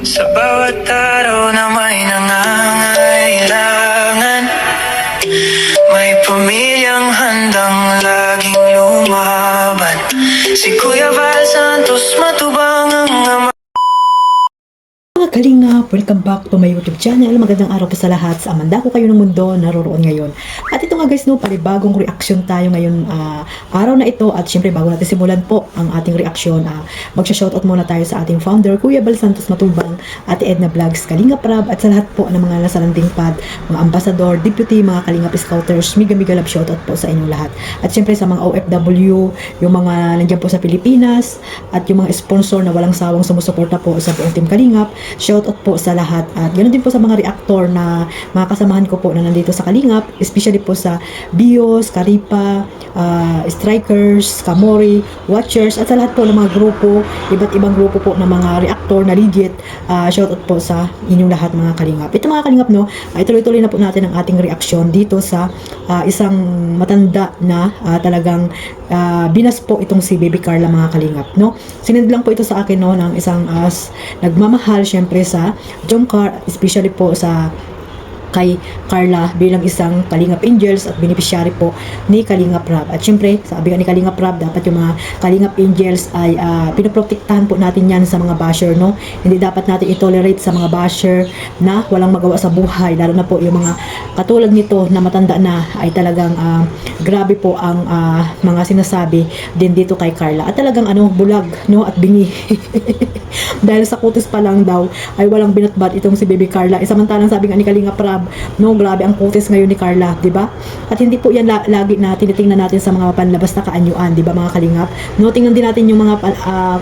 Sa bawat araw na may nangangailangan, may pamilyang handang laging lumaban. Si Kuya Val Santos matubang ang ama. Mga kalingap, welcome back to my YouTube channel. Magandang araw po sa lahat. Sa Amanda ko kayo ng mundo, naroroon ngayon. At ito nga guys, no, palibagong reaction tayo ngayon araw na ito. At syempre bago natin simulan po ang ating reaction, magsha-shoutout muna tayo sa ating founder, Kuya Val Santos Matubang, Ate Edna Vlogs, Kalingap Rab, at sa lahat po ng mga nasa landing pad, mga ambassador, deputy, mga Kalingap Scouters, miga love shoutout po sa inyong lahat. At syempre sa mga OFW, yung mga nandiyan po sa Pilipinas, at yung mga sponsor na walang sawang sumusuporta po sa buong Team Kalingap, shoutout po sa lahat. At ganoon din po sa mga reactor na mga kasamahan ko po na nandito sa Kalingap, especially po sa Bios, Karipa, Strikers, Kamori, Watchers, at sa lahat po ng mga grupo, iba't ibang grupo po ng mga reactor na legit. Shoutout po sa inyong lahat mga Kalingap. Ito mga Kalingap, no, ituloy-tuloy na po natin ang ating reaction dito sa isang matanda na talagang binas po itong si Baby Carla mga Kalingap, no. Sinend lang po ito sa akin, no, ng isang nagmamahal syempre sa Jomcar, especially po sa kay Carla bilang isang Kalingap Angels at beneficiary po ni Kalingap Rab. At syempre, sabi nga ni Kalingap Rab, dapat yung mga Kalingap Angels ay pinoprotektahan po natin yan sa mga basher, no? Hindi dapat natin i-tolerate sa mga basher na walang magawa sa buhay, lalo na po yung mga katulad nito na matanda na ay talagang grabe po ang mga sinasabi din dito kay Carla. At talagang bulag, no, at bingi. Dahil sa kutis pa lang daw ay walang binatbat itong si Baby Carla. Samantalang sabi nga ni Kalingap Rab, no, grabe ang kutis ngayon ni Carla, di ba? At hindi po yan lagi na tinitingnan natin sa mga panlabas na kaanyuan, di ba mga Kalingap? No, tingnan din natin yung mga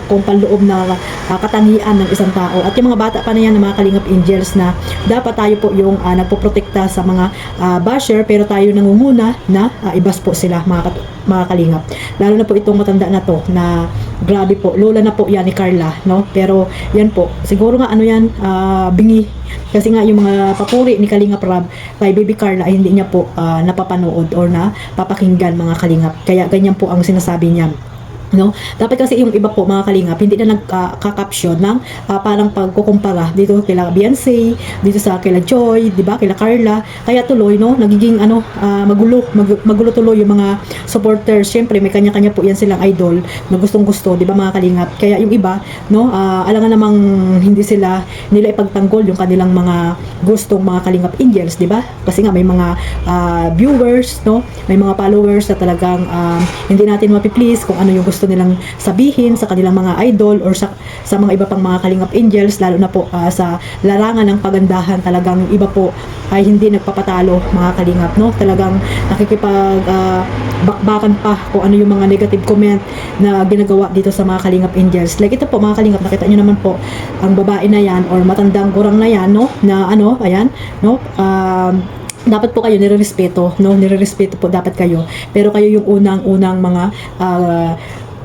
kung panloob na katangian ng isang tao. At yung mga bata pa na yan ng mga Kalingap Angels na dapat tayo po yung nagpoprotekta sa mga basher, pero tayo nangunguna na ibas po sila mga Kalingap. Lalo na po itong matanda na to na grabe po, lola na po yan ni Carla, no? Pero yan po, siguro nga yan, bingi. Kasi nga yung mga papuri ni Kalingap Rab kay Baby Carla ay hindi niya po napapanood or na papakinggan mga Kalingap. Kaya ganyan po ang sinasabi niya. No, dapat kasi yung iba po mga Kalingap hindi na nagka-caption ng parang pagkukumpara dito kila Beyonce, dito sa kila Joy, di ba, kila Carla. Kaya tuloy, no, nagiging magulo tuloy yung mga supporters. Syempre may kanya-kanya po yan silang idol na gustong-gusto, di ba mga Kalingap. Kaya yung iba, no, alangan namang hindi nila ipagtanggol yung kanilang mga gustong mga Kalingap Angels, di ba? Kasi nga may mga viewers, no, may mga followers na talagang hindi natin mapi-please kung ano yung gusto nilang sabihin sa kanilang mga idol or sa mga iba pang mga Kalingap Angels, lalo na po sa larangan ng pagandahan. Talagang iba po ay hindi nagpapatalo mga Kalingap, no, talagang nakikipag bakbakan pa kung ano yung mga negative comment na ginagawa dito sa mga Kalingap Angels. Like ito po mga Kalingap, nakita nyo naman po ang babae na yan or matandang gurang na yan, no, na ayan, no, dapat po kayo nirerespeto, no? Nirerespeto po dapat kayo. Pero kayo yung unang mga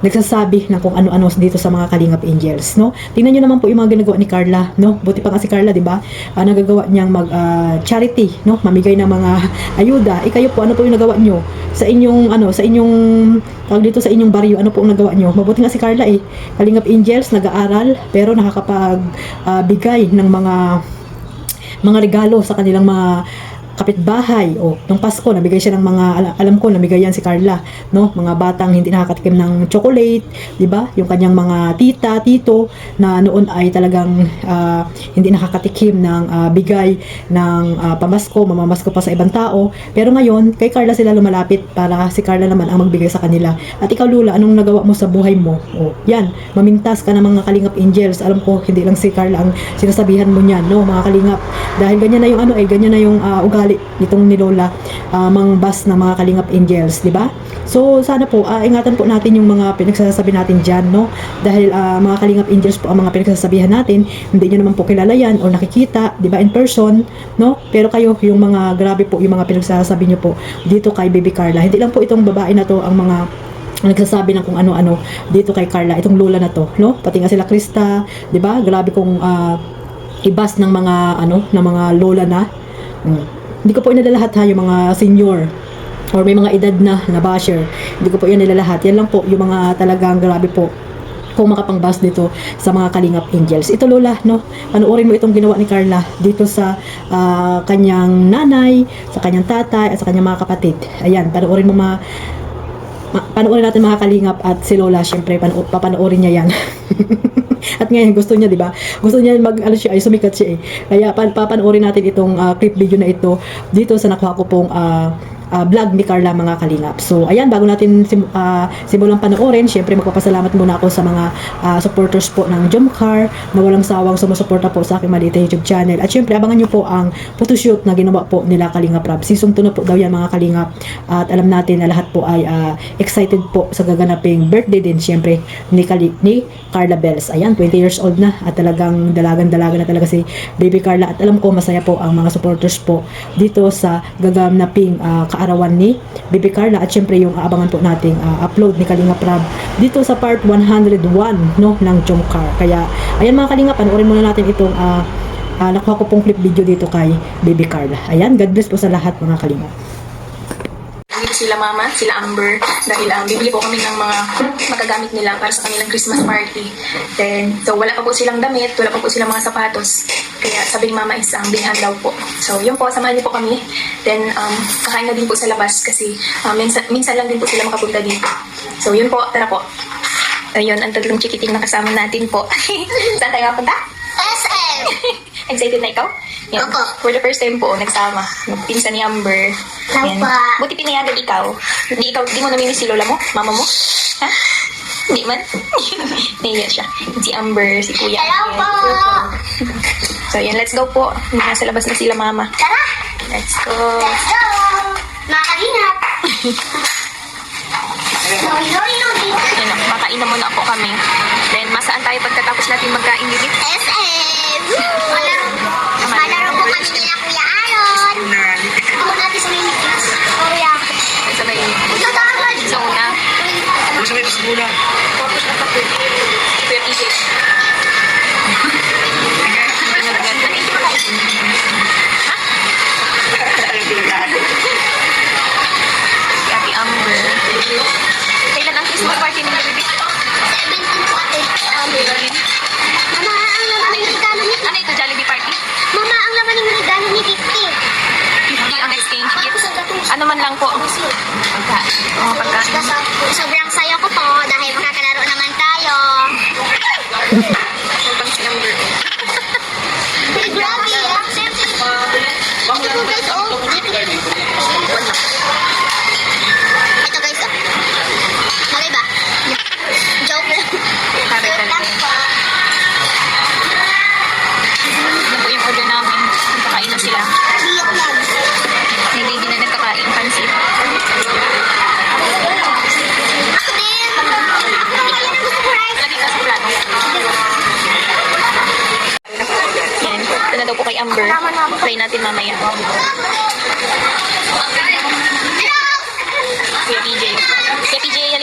nagsasabi ng kung ano-ano dito sa mga Kalingap Angels, no? Tingnan niyo naman po yung mga ginagawa ni Carla, no? Buti pa nga si Carla, 'di ba? Nagagawa niyang charity, no? Mamigay ng mga ayuda. Kayo po, ano po yung nagawa niyo sa inyong tawag dito sa inyong baryo? Ano po ang nagawa niyo? Mabuti nga si Carla Kalingap Angels, nag-aaral pero nakakapag bigay ng mga regalo sa kanilang mga kapitbahay. Nung Pasko nabigay siya ng mga alam ko nabigay yan si Carla, no, mga batang hindi nakakatikim ng chocolate, di ba, yung kanyang mga tita, tito na noon ay talagang hindi nakakatikim ng bigay ng pamasko, mamamasko pa sa ibang tao. Pero ngayon kay Carla sila lumalapit para si Carla naman ang magbigay sa kanila. At ikaw Lula, anong nagawa mo sa buhay mo? Yan, mamintas ka ng mga Kalingap Angels. Alam ko hindi lang si Carla ang sinasabihan mo niyan, no, mga Kalingap, dahil ganyan na yung ganyan na yung ugali nitong ni Lola mangbas ng mga Kalingap Angels, di ba? So sana po ingatan po natin yung mga pinagsasabi natin diyan, no? Dahil mga Kalingap Angels po ang mga pinagsasabihan natin, hindi niyo naman po kilala yan o nakikita, di ba, in person, no? Pero kayo yung mga grabe po yung mga pinagsasabi niyo po dito kay Baby Carla. Hindi lang po itong babae na to ang mga nagsasabi ng kung ano-ano dito kay Carla, itong Lola na to, no? Pati nga sila Krista, di ba? Grabe kong ibas ng mga ng mga lola na. Hindi ko po inalalahat yung mga senior or may mga edad na basher. Hindi ko po yan nilalahat. Yan lang po yung mga talagang grabe po kung makapang-bus dito sa mga Kalingap Angels. Ito Lola, no? Panoorin mo itong ginawa ni Carla dito sa kanyang nanay, sa kanyang tatay, at sa kanyang mga kapatid. Ayan, panoorin mo panoorin natin mga Kalingap, at si Lola, syempre, papanoorin niya yan. At ngayon, gusto niya, di ba? Gusto niya siya, ay sumikat siya eh. Kaya, papanoorin natin itong clip video na ito dito sa nakuha ko pong vlog ni Carla, mga Kalingap. So, ayan, bago natin simulang panoorin, syempre magpapasalamat muna ako sa mga supporters po ng Jomcar na walang sawang sumusuporta po sa aking maliit na YouTube channel. At syempre, abangan nyo po ang photoshoot na ginawa po nila Kalingap Rab. Season 2 na po daw yan, mga Kalingap. At alam natin na lahat po ay excited po sa gaganaping birthday din, syempre, ni Carla Bells. Ayan, 20 years old na at talagang dalagan-dalaga na talaga si Baby Carla. At alam ko, masaya po ang mga supporters po dito sa gaganaping kaarawan ni Baby Carla. At syempre yung aabangan po nating upload ni Kalingap Rab dito sa part 101, no, ng Jomcar. Kaya ayan mga Kalingap, panoorin muna natin itong nakuha ko pong clip video dito kay Baby Carla. Ayan, God bless po sa lahat mga Kalingap. Dito sila mama, sila Amber, dahil bibili po kami ng mga magagamit nila para sa kanilang Christmas party. Then, so wala pa po silang damit, wala pa po silang mga sapatos. Kaya sabi ni mama is bilhan daw po. So yun po, samahan niyo po kami. Then, kakain na din po sa labas kasi minsan lang din po sila makapunta dito. So yun po, tara po. Ayun, ang tatlong chikiting na kasama natin po. Saan tayo mapunta? SM! Excited na ikaw? Yan. Opo. For the first time po, nagsama. Pinsan ni Amber. Yan. Opo. Buti pinayagan ikaw. Di mo namimiss si lola mo? Mama mo? Ha? Hindi man? Naiya siya. Si Amber, si Kuya. Hello po! So yan, let's go po. Nasa labas na sila mama. Tara! Let's go. Let's go! Mga Kalingap! Yan, makain na muna po kami. Then, masaan tayo pagkatapos natin magkain, Bibi? SM! Malaro po kami nila Kuya Aaron! Ako natin sa may meetings. Kuya. Sa may Ito tawag! sa una. Ano sa may muna? Tapos na kapit. Kuya PJ. Happy Amber. Kailan ang Christmas party nila, Bibi? 17 po ate. Mama, ang laman ng regalo ni... Ano ito, Jollibee party? Mama, ang laman ng regalo ni 50. 50 ang exchange Tapos gift. ang gatong... Ano man lang po. Pagkain. Mga pagkain. Sobrang saya ko po dahil makakalaro naman tayo. Pang si Amber. Hey, grabe! Ito guys, oh. Ito guys, oh. Bagay ba? Joke lang. Sabi Joke lang talaga. po. Yan po yung order namin. Nagkakain na sila. Joke lang. May baby na nagkakain. Pansit. Ako din. Ako din ang gusto ko rice. Lagi ka sa plato. Yan. Ito na daw po kay Amber. Try natin mamaya. Hello! Kuya PJ. Kuya PJ, yan